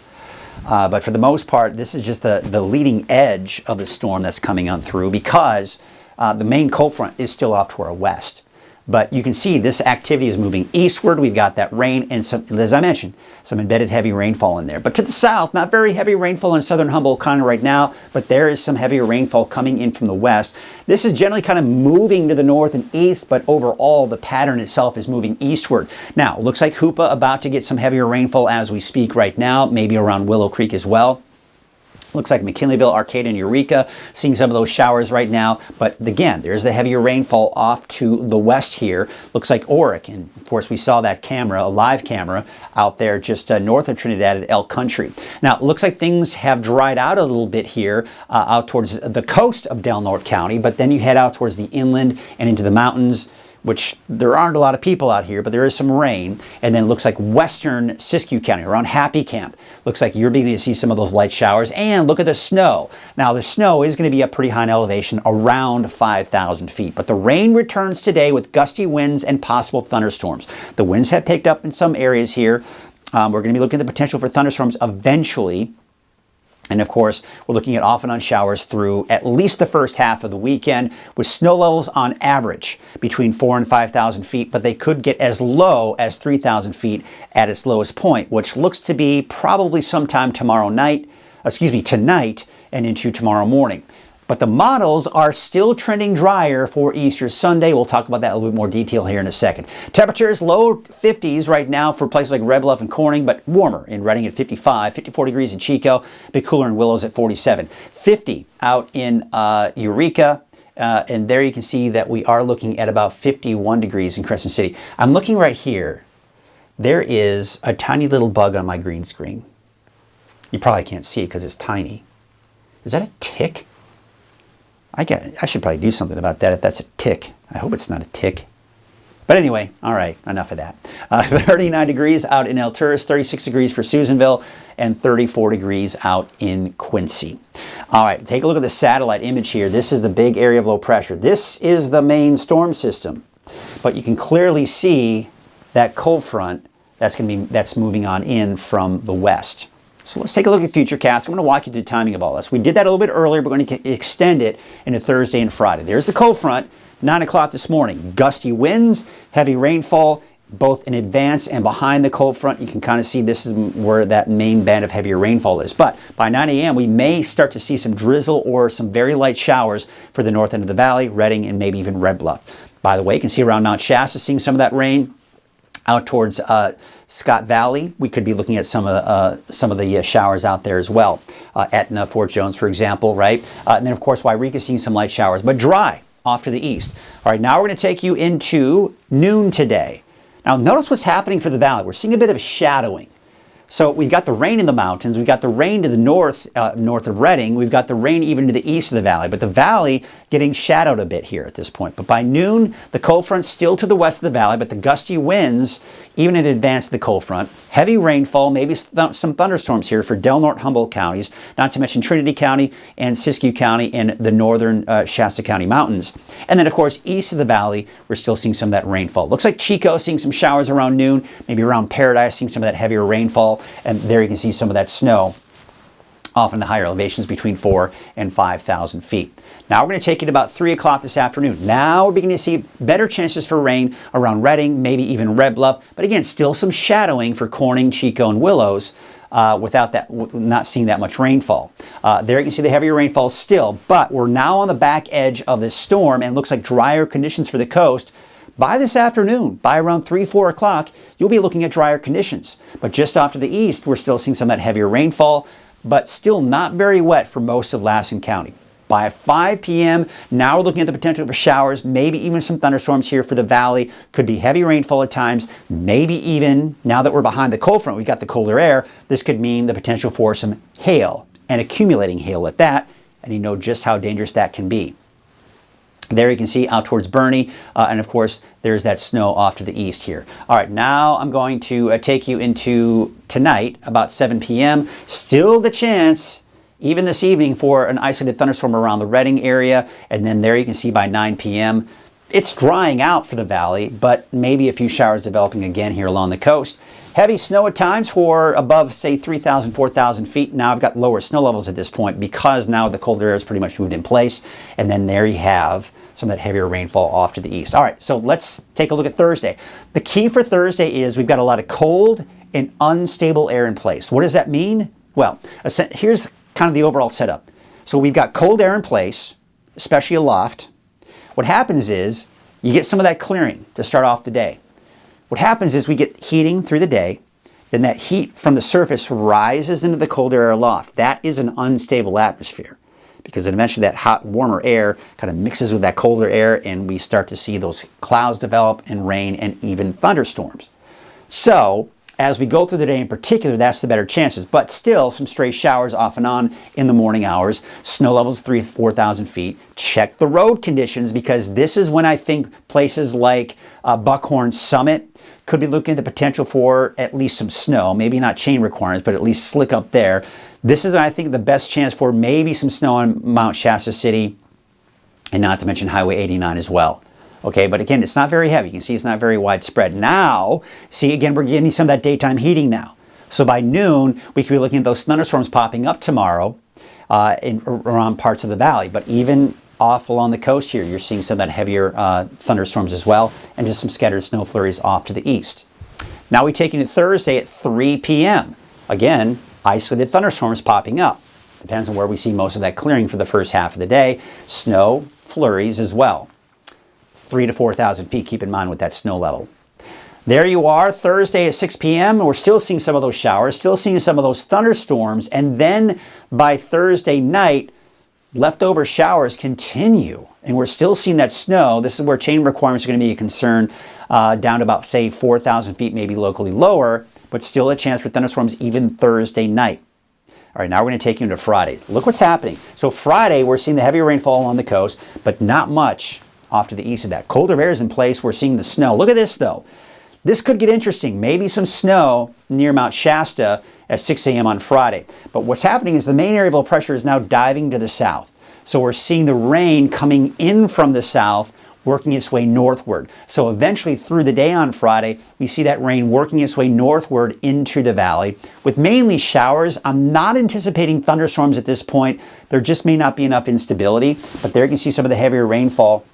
B: But for the most part, this is just the leading edge of the storm that's coming on through because the main cold front is still off to our west. But you can see this activity is moving eastward. We've got that rain and some, as I mentioned, some embedded heavy rainfall in there. But to the south, not very heavy rainfall in southern Humboldt County right now, but there is some heavier rainfall coming in from the west. This is generally kind of moving to the north and east, but overall the pattern itself is moving eastward. Now, looks like Hoopa about to get some heavier rainfall as we speak right now, maybe around Willow Creek as well. Looks like McKinleyville, Arcata, and Eureka seeing some of those showers right now. But again, there's the heavier rainfall off to the west here. Looks like Oric. And of course, we saw that camera, a live camera, out there just north of Trinidad at Elk Country. Now, it looks like things have dried out a little bit here out towards the coast of Del Norte County. But then you head out towards the inland and into the mountains, which there aren't a lot of people out here, but there is some rain. And then it looks like western Siskiyou County, around Happy Camp. Looks like you're beginning to see some of those light showers. And look at the snow. Now, the snow is going to be up pretty high in elevation, around 5,000 feet. But the rain returns today with gusty winds and possible thunderstorms. The winds have picked up in some areas here. We're going to be looking at the potential for thunderstorms eventually. And of course, we're looking at off and on showers through at least the first half of the weekend with snow levels on average between 4,000 and 5,000 feet, but they could get as low as 3,000 feet at its lowest point, which looks to be probably sometime tonight and into tomorrow morning. But the models are still trending drier for Easter Sunday. We'll talk about that in a little bit more detail here in a second. Temperatures low 50s right now for places like Red Bluff and Corning, but warmer in Redding at 55, 54 degrees in Chico, a bit cooler in Willows at 47, 50 out in Eureka. And there you can see that we are looking at about 51 degrees in Crescent City. I'm looking right here. There is a tiny little bug on my green screen. You probably can't see it because it's tiny. Is that a tick? I should probably do something about that if that's a tick. I hope it's not a tick. But anyway, all right, enough of that. 39 degrees out in El Turris, 36 degrees for Susanville, and 34 degrees out in Quincy. All right, take a look at the satellite image here. This is the big area of low pressure. This is the main storm system. But you can clearly see that cold front that's moving on in from the west. So let's take a look at Futurecast. I'm going to walk you through the timing of all this. We did that a little bit earlier. We're going to extend it into Thursday and Friday. There's the cold front, 9 o'clock this morning. Gusty winds, heavy rainfall, both in advance and behind the cold front. You can kind of see this is where that main band of heavier rainfall is. But by 9 a.m., we may start to see some drizzle or some very light showers for the north end of the valley, Redding, and maybe even Red Bluff. By the way, you can see around Mount Shasta seeing some of that rain. Out towards Scott Valley, we could be looking at some of the showers out there as well. Etna, Fort Jones, for example, right? And then, of course, Wairika seeing some light showers, but dry off to the east. All right, now we're going to take you into noon today. Now, notice what's happening for the valley. We're seeing a bit of shadowing. So we've got the rain in the mountains, we've got the rain to the north, north of Redding, we've got the rain even to the east of the valley, but the valley getting shadowed a bit here at this point. But by noon, the cold front still to the west of the valley, but the gusty winds, even in advance of the cold front, heavy rainfall, maybe some thunderstorms here for Del Norte, Humboldt counties, not to mention Trinity County and Siskiyou County and the northern Shasta County mountains. And then, of course, east of the valley, we're still seeing some of that rainfall. Looks like Chico seeing some showers around noon, maybe around Paradise seeing some of that heavier rainfall. And there you can see some of that snow off in the higher elevations between 4,000 and 5,000 feet. Now we're going to take it about 3 o'clock this afternoon. Now we're beginning to see better chances for rain around Redding, maybe even Red Bluff. But again, still some shadowing for Corning, Chico, and Willows not seeing that much rainfall. There you can see the heavier rainfall still, but we're now on the back edge of this storm and it looks like drier conditions for the coast. By this afternoon, by around 3, 4 o'clock, you'll be looking at drier conditions. But just off to the east, we're still seeing some of that heavier rainfall, but still not very wet for most of Lassen County. By 5 p.m., now we're looking at the potential for showers, maybe even some thunderstorms here for the valley. Could be heavy rainfall at times, maybe even, now that we're behind the cold front, we've got the colder air, this could mean the potential for some hail, and accumulating hail at that, and you know just how dangerous that can be. There you can see out towards Bernie, and of course there's that snow off to the east here. All right, now I'm going to take you into tonight about 7 p.m. Still the chance, even this evening, for an isolated thunderstorm around the Redding area, and then there you can see by 9 p.m. it's drying out for the valley, but maybe a few showers developing again here along the coast. Heavy snow at times for above, say, 3,000, 4,000 feet. Now I've got lower snow levels at this point because now the colder air is pretty much moved in place. And then there you have some of that heavier rainfall off to the east. All right, so let's take a look at Thursday. The key for Thursday is we've got a lot of cold and unstable air in place. What does that mean? Well, here's kind of the overall setup. So we've got cold air in place, especially aloft. What happens is you get some of that clearing to start off the day. What happens is we get heating through the day, then that heat from the surface rises into the colder air aloft. That is an unstable atmosphere because eventually that hot, warmer air kind of mixes with that colder air and we start to see those clouds develop and rain and even thunderstorms. So as we go through the day in particular, that's the better chances, but still some stray showers off and on in the morning hours, snow levels 3,000 to 4,000 feet. Check the road conditions because this is when I think places like Buckhorn Summit could be looking at the potential for at least some snow, maybe not chain requirements, but at least slick up there. This is, I think, the best chance for maybe some snow on Mount Shasta City, and not to mention Highway 89 as well. Okay, but again, it's not very heavy. You can see it's not very widespread. Now, see, again, we're getting some of that daytime heating now. So by noon, we could be looking at those thunderstorms popping up tomorrow around parts of the valley. But even off along the coast here, you're seeing some of that heavier thunderstorms as well, and just some scattered snow flurries off to the east. Now we take into Thursday at 3 p.m. Again, isolated thunderstorms popping up. Depends on where we see most of that clearing for the first half of the day. Snow flurries as well. 3,000 to 4,000 feet, keep in mind with that snow level. There you are, Thursday at 6 p.m. We're still seeing some of those showers, still seeing some of those thunderstorms, and then by Thursday night, leftover showers continue, and we're still seeing that snow. This is where chain requirements are going to be a concern, down to about, say, 4,000 feet, maybe locally lower, but still a chance for thunderstorms even Thursday night. All right, now we're going to take you into Friday. Look what's happening. So Friday, we're seeing the heavy rainfall on the coast, but not much off to the east of that. Colder air is in place. We're seeing the snow. Look at this, though. This could get interesting. Maybe some snow near Mount Shasta at 6 a.m. on Friday. But what's happening is the main area of low pressure is now diving to the south. So we're seeing the rain coming in from the south, working its way northward. So eventually through the day on Friday, we see that rain working its way northward into the valley with mainly showers. I'm not anticipating thunderstorms at this point. There just may not be enough instability, but there you can see some of the heavier rainfall,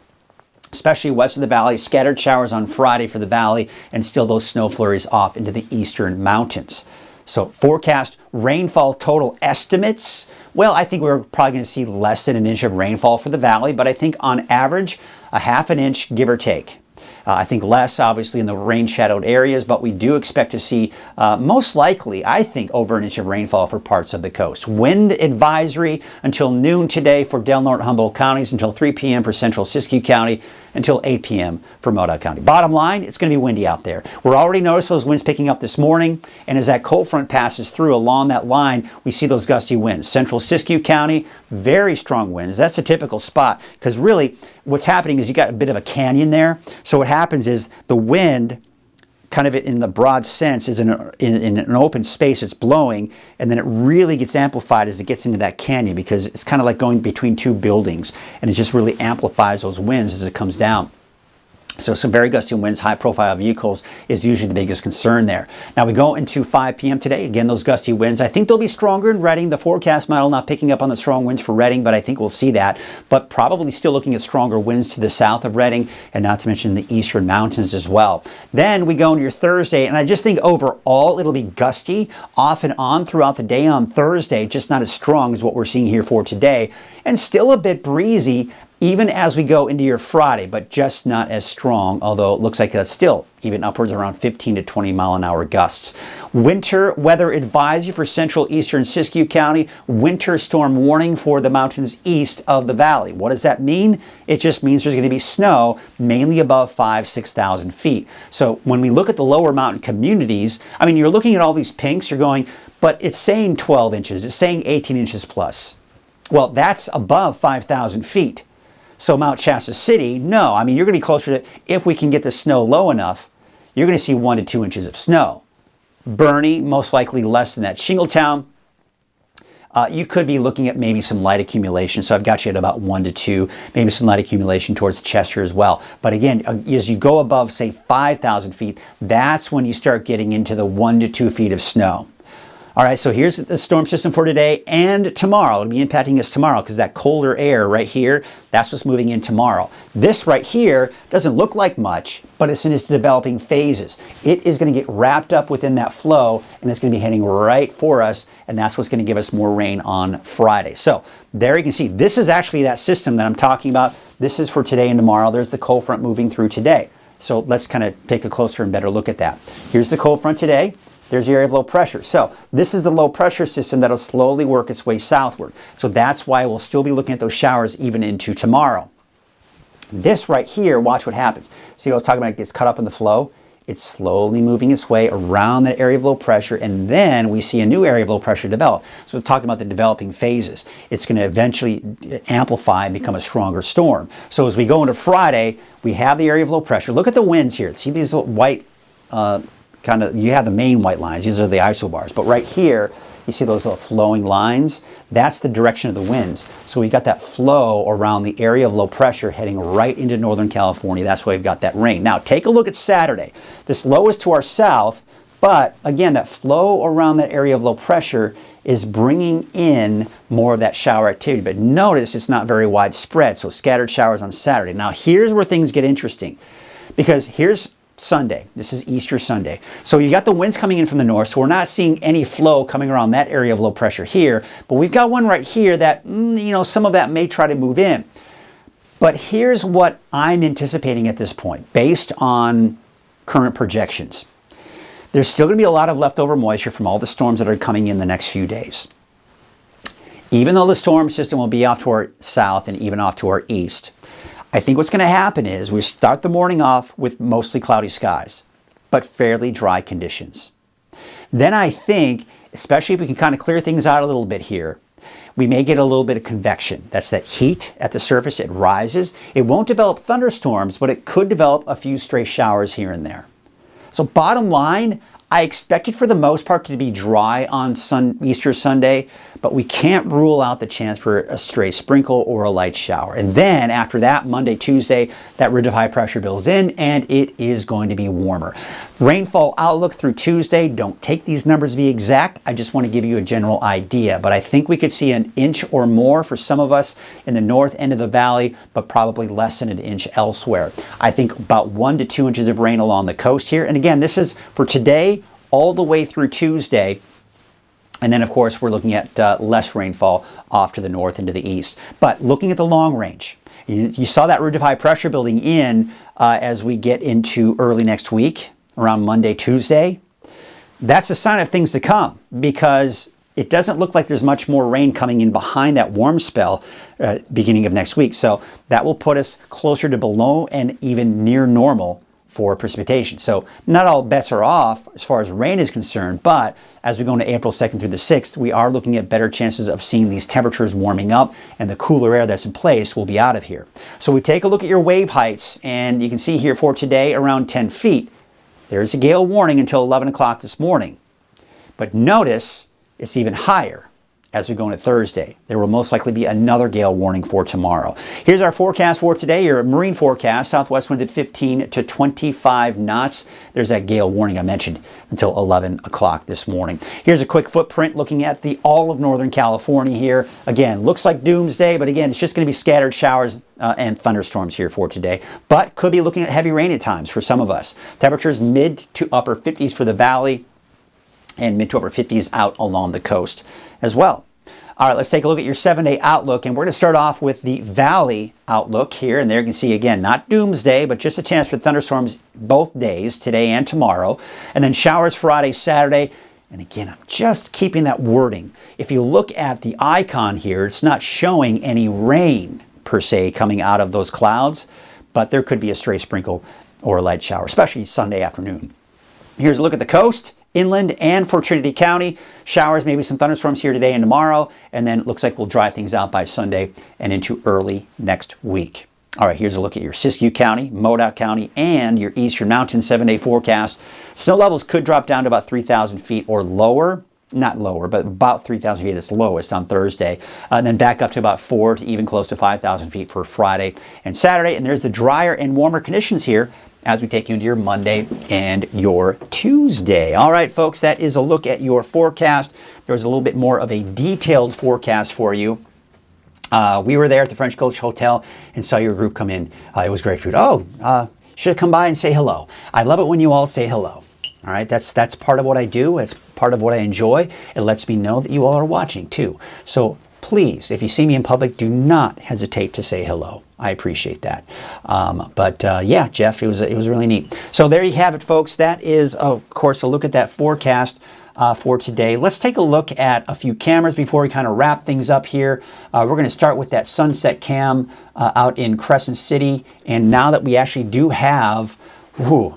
B: especially west of the valley, scattered showers on Friday for the valley, and still those snow flurries off into the eastern mountains. So forecast rainfall total estimates. Well, I think we're probably going to see less than an inch of rainfall for the valley, but I think on average, a half an inch, give or take. I think less, obviously, in the rain-shadowed areas, but we do expect to see, most likely, I think, over an inch of rainfall for parts of the coast. Wind advisory until noon today for Del Norte and Humboldt counties, until 3 p.m. for central Siskiyou County, until 8 p.m. for Modoc County. Bottom line, it's going to be windy out there. We're already noticed those winds picking up this morning, and as that cold front passes through along that line, we see those gusty winds. Central Siskiyou County, very strong winds. That's a typical spot, because really what's happening is you got a bit of a canyon there. So what happens is the wind, kind of in the broad sense, is in an open space, it's blowing, and then it really gets amplified as it gets into that canyon, because it's kind of like going between two buildings, and it just really amplifies those winds as it comes down. So some very gusty winds, high profile vehicles is usually the biggest concern there. Now we go into 5 p.m. today. Again, those gusty winds. I think they'll be stronger in Redding. The forecast model not picking up on the strong winds for Redding, but I think we'll see that. But probably still looking at stronger winds to the south of Redding, and not to mention the eastern mountains as well. Then we go into your Thursday, and I just think overall it'll be gusty off and on throughout the day on Thursday, just not as strong as what we're seeing here for today, and still a bit breezy even as we go into your Friday, but just not as strong, although it looks like that's still even upwards around 15 to 20 mile an hour gusts. Winter weather advisory for central eastern Siskiyou County. Winter storm warning for the mountains east of the valley. What does that mean? It just means there's going to be snow, mainly above 6,000 feet. So when we look at the lower mountain communities, I mean, you're looking at all these pinks, you're going, but it's saying 12 inches, it's saying 18 inches plus. Well, that's above 5,000 feet. So Mount Shasta City, no. I mean, you're going to be closer to, if we can get the snow low enough, you're going to see 1 to 2 inches of snow. Bernie, most likely less than that. Shingletown, you could be looking at maybe some light accumulation. So I've got you at about 1 to 2, maybe some light accumulation towards Chester as well. But again, as you go above, say, 5,000 feet, that's when you start getting into the 1 to 2 feet of snow. All right, so here's the storm system for today and tomorrow. It'll be impacting us tomorrow because that colder air right here, that's what's moving in tomorrow. This right here doesn't look like much, but it's in its developing phases. It is going to get wrapped up within that flow, and it's going to be heading right for us, and that's what's going to give us more rain on Friday. So there you can see, this is actually that system that I'm talking about. This is for today and tomorrow. There's the cold front moving through today. So let's kind of take a closer and better look at that. Here's the cold front today. There's the area of low pressure. So this is the low pressure system that'll slowly work its way southward. So that's why we'll still be looking at those showers even into tomorrow. This right here, watch what happens. See what I was talking about, it gets cut up in the flow? It's slowly moving its way around that area of low pressure, and then we see a new area of low pressure develop. So we're talking about the developing phases. It's going to eventually amplify and become a stronger storm. So as we go into Friday, we have the area of low pressure. Look at the winds here. See these little white you have the main white lines. These are the isobars. But right here, you see those little flowing lines? That's the direction of the winds. So we've got that flow around the area of low pressure heading right into Northern California. That's why we've got that rain. Now, take a look at Saturday. This low is to our south, but again, that flow around that area of low pressure is bringing in more of that shower activity. But notice it's not very widespread, so scattered showers on Saturday. Now, here's where things get interesting, because here's Sunday. This is Easter Sunday. So you got the winds coming in from the north, so we're not seeing any flow coming around that area of low pressure here, but we've got one right here that, some of that may try to move in. But here's what I'm anticipating at this point, based on current projections. There's still going to be a lot of leftover moisture from all the storms that are coming in the next few days. Even though the storm system will be off to our south and even off to our east, I think what's going to happen is we start the morning off with mostly cloudy skies, but fairly dry conditions. Then I think, especially if we can kind of clear things out a little bit here, we may get a little bit of convection. That's that heat at the surface. It rises. It won't develop thunderstorms, but it could develop a few stray showers here and there. So bottom line, I expect it for the most part to be dry on Easter Sunday, but we can't rule out the chance for a stray sprinkle or a light shower. And then after that, Monday, Tuesday, that ridge of high pressure builds in and it is going to be warmer. Rainfall outlook through Tuesday, don't take these numbers to be exact. I just want to give you a general idea, but I think we could see an inch or more for some of us in the north end of the valley, but probably less than an inch elsewhere. I think about 1 to 2 inches of rain along the coast here. And again, this is for today all the way through Tuesday. And then, of course, we're looking at less rainfall off to the north and to the east. But looking at the long range, You saw that ridge of high pressure building in as we get into early next week, around Monday, Tuesday. That's a sign of things to come, because it doesn't look like there's much more rain coming in behind that warm spell beginning of next week. So that will put us closer to below and even near normal for precipitation. So not all bets are off as far as rain is concerned, but as we go into April 2nd through the 6th, we are looking at better chances of seeing these temperatures warming up, and the cooler air that's in place will be out of here. So we take a look at your wave heights, and you can see here for today around 10 feet. There's a gale warning until 11 o'clock this morning. But notice it's even higher as we go into Thursday. There will most likely be another gale warning for tomorrow. Here's our forecast for today, your marine forecast. Southwest winds at 15 to 25 knots. There's that gale warning I mentioned until 11 o'clock this morning. Here's a quick footprint looking at all of Northern California here. Again, looks like doomsday, but again, it's just going to be scattered showers and thunderstorms here for today, but could be looking at heavy rain at times for some of us. Temperatures mid to upper 50s for the valley, and mid to upper 50s out along the coast as well. All right, let's take a look at your 7-day outlook, and we're going to start off with the valley outlook here. And there you can see, again, not doomsday, but just a chance for thunderstorms both days, today and tomorrow, and then showers Friday, Saturday. And again, I'm just keeping that wording. If you look at the icon here, it's not showing any rain per se coming out of those clouds, but there could be a stray sprinkle or a light shower, especially Sunday afternoon. Here's a look at the coast, inland, and for Trinity County. Showers, maybe some thunderstorms here today and tomorrow, and then it looks like we'll dry things out by Sunday and into early next week. All right, here's a look at your Siskiyou County, Modoc County, and your Eastern Mountains 7-day forecast. Snow levels could drop down to about 3,000 feet or lower. Not lower, but about 3,000 feet at its lowest on Thursday, and then back up to about 4 to even close to 5,000 feet for Friday and Saturday. And there's the drier and warmer conditions here as we take you into your Monday and your Tuesday. All right, folks, that is a look at your forecast. There's a little bit more of a detailed forecast for you. We were there at the French Coach Hotel and saw your group come in. It was great food. Should have come by and say hello. I love it when you all say hello. All right, that's part of what I do. It's part of what I enjoy. It lets me know that you all are watching too. So please, if you see me in public, do not hesitate to say hello. I appreciate that. Yeah, Jeff, it was really neat. So there you have it, folks. That is, of course, a look at that forecast for today. Let's take a look at a few cameras before we kind of wrap things up here. We're going to start with that sunset cam out in Crescent City. And now that we actually do have,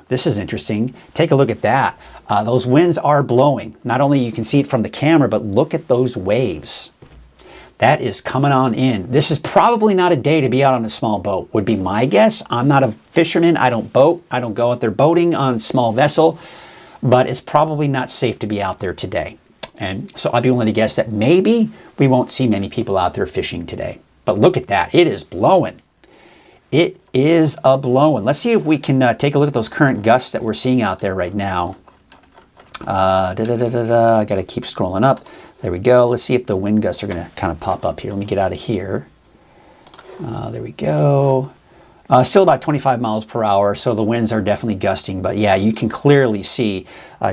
B: this is interesting. Take a look at that. Those winds are blowing. Not only you can see it from the camera, but look at those waves. That is coming on in. This is probably not a day to be out on a small boat, would be my guess. I'm not a fisherman. I don't boat. I don't go out there boating on a small vessel, but it's probably not safe to be out there today. And so I'd be willing to guess that maybe we won't see many people out there fishing today. But look at that. It is blowing. It is a blowing. Let's see if we can take a look at those current gusts that we're seeing out there right now. I got to keep scrolling up. There we go. Let's see if the wind gusts are going to kind of pop up here. Let me get out of here. There we go. Still about 25 miles per hour, so the winds are definitely gusting. But yeah, you can clearly see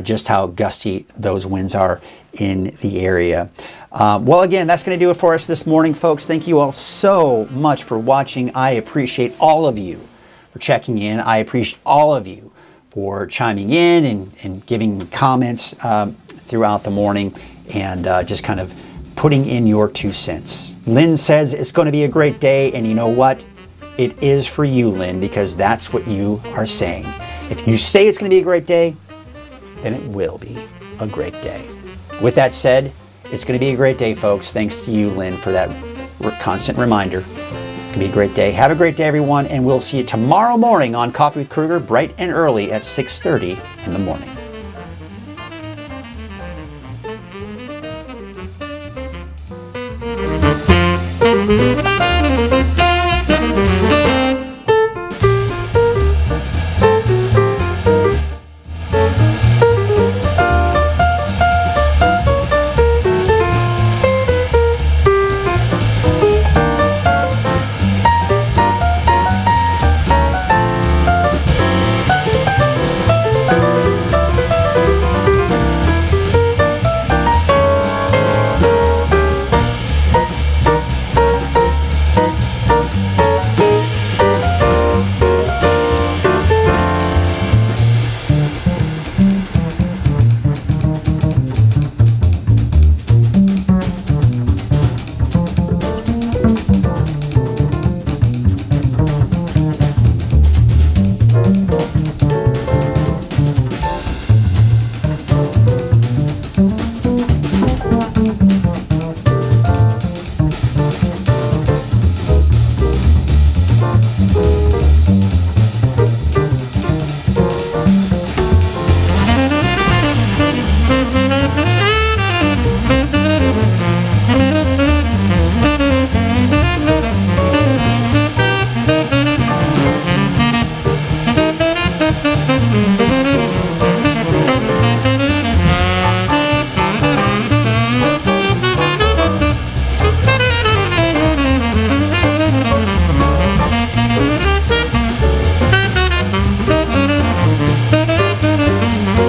B: just how gusty those winds are in the area. Well, again, that's going to do it for us this morning, folks. Thank you all so much for watching. I appreciate all of you for checking in. I appreciate all of you for chiming in and giving comments throughout the morning, and just kind of putting in your 2 cents. Lynn says it's going to be a great day, and you know what? It is for you, Lynn, because that's what you are saying. If you say it's going to be a great day, then it will be a great day. With that said, it's going to be a great day, folks. Thanks to you, Lynn, for that constant reminder. It's going to be a great day. Have a great day, everyone, and we'll see you tomorrow morning on Coffee with Krueger, bright and early at 6:30 in the morning.